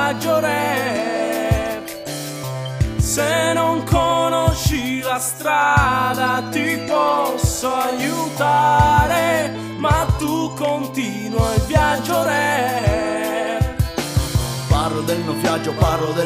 viaggio rap. Se non conosci la strada ti posso aiutare, ma tu continua il viaggio rap. Parlo del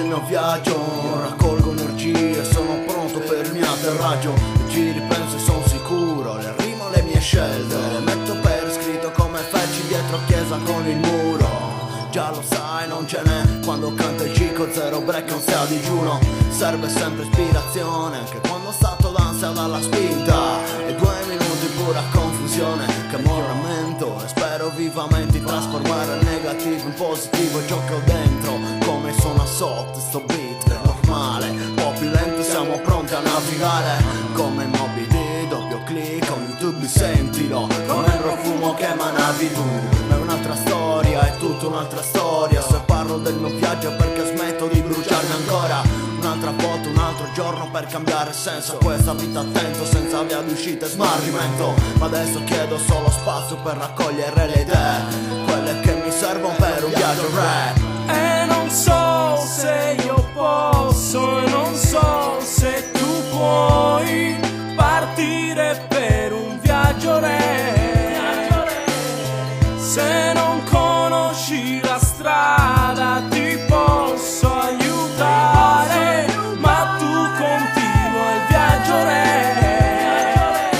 mio viaggio, raccolgo energie, sono pronto per il mio atterraggio. Ci ripenso e sono sicuro, le rimo le mie scelte, le metto per iscritto come feci dietro chiesa con il muro. Già lo sai, non ce n'è quando canta il Gico, zero break, non sei a digiuno. Serve sempre ispirazione, anche quando stato d'ansia dalla spinta. E 2 minuti pura confusione, che mo rammento e spero vivamente di trasformare il negativo in positivo. E ciò che ho dentro, come suona sotto sto beat, è normale. Un po' più lento, siamo pronti a navigare come Moby Dick, doppio clic, con YouTube sentilo, come il profumo che emanavi tu. Ma è un'altra storia, è tutta un'altra storia. Se parlo del mio viaggio è perché smetto di bruciarmi ancora. Un'altra foto, un altro giorno per cambiare senso a questa vita, attento, senza via d'uscita e smarrimento. Ma adesso chiedo solo spazio per raccogliere le idee, quelle che mi servono per un viaggio rap. E non so se io posso, e non so se tu puoi partire per un viaggio rap. Se non conosci la strada ti posso aiutare, ma tu continua il viaggio rap.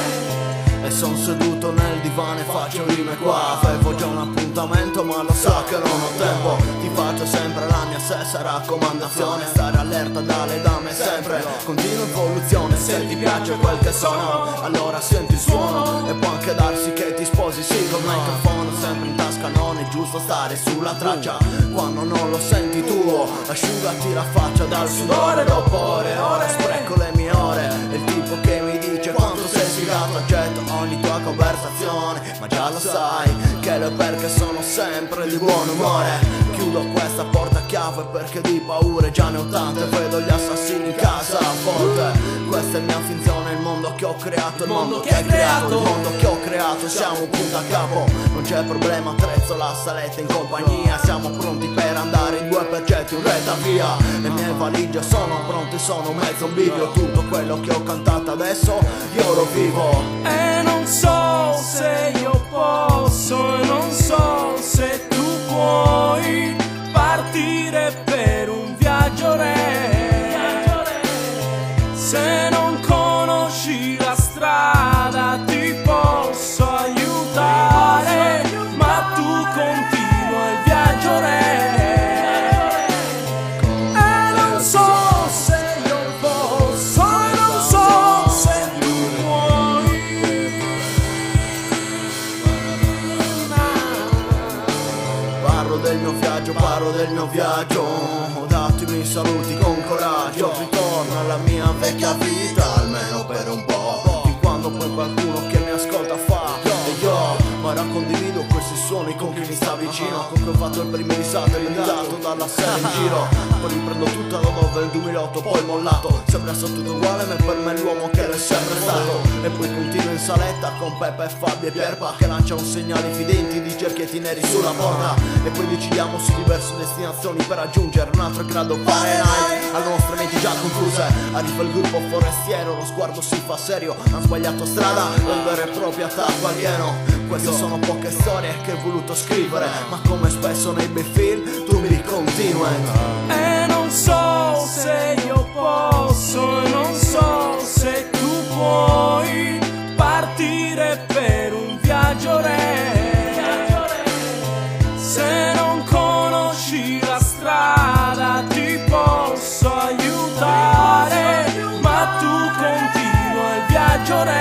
E son seduto nel divano e faccio rime qua. Avevo già un appuntamento ma lo so che non ho tempo. Ti faccio sempre la mia stessa raccomandazione, stare allerta dalle dame sempre. Continua evoluzione, se ti piace quel che sono allora senti il suono. E può anche darsi che ti sposi sì col microfono sempre in tasca, non è giusto stare sulla traccia quando non lo senti tuo. Asciugati la faccia dal sudore, dopo ore e ore spreco le mie ore. È il tipo che mi dice quanto sei sfigato, accetto ogni tua conversazione, ma già lo sai che le perche sono sempre di buon umore. Chiudo questa porta a chiave perché di paure già ne ho tante. Vedo gli assassini in casa a volte. Questa è mia finzione, il mondo che ho creato, il mondo che hai creato, il mondo che ho creato. Siamo un punto a capo, non c'è problema, attrezzo la saletta in compagnia. Siamo pronti per andare in 2 per getto in retta via. Le mie valigie sono pronte, sono mezzo un bivio. Tutto quello che ho cantato adesso io lo vivo. E non so se io posso, e non so se tu puoi partire per un viaggio rap. Se non conosci la strada ti posso aiutare, ma tu continua il viaggio rap. E non so se io posso, e non so se tu puoi. Parlo del mio viaggio, ho dato i miei saluti con coraggio. Ritorno alla mia vecchia vita, almeno per un po', fin quando poi qualcuno che mi ascolta fa e io, ma ora condivido questi suoni con chi mi sta vicino. Con cui ho fatto il primo risate limitato dalla sera in giro. Poi riprendo tutto da dove il 2008 poi mollato. Sembra tutto uguale ma per me è l'uomo che l'è sempre stato. E poi continuo in saletta con Peppe, Fabio e Pierpa che lanciano segnali fidenti di cerchietti neri sulla porta. E poi decidiamo su diverse destinazioni per raggiungere un altro grado Fahrenheit. Alle nostre menti già confuse arriva il gruppo forestiero, lo sguardo si fa serio. Han sbagliato strada, un vero e proprio attacco alieno. Queste sono poche storie che ho voluto scrivere, ma come spesso nei bei film tu mi continui. E non so se io posso, e non so se tu puoi partire per un viaggio rap. Se non conosci la strada ti posso aiutare, ma tu continua il viaggio rap.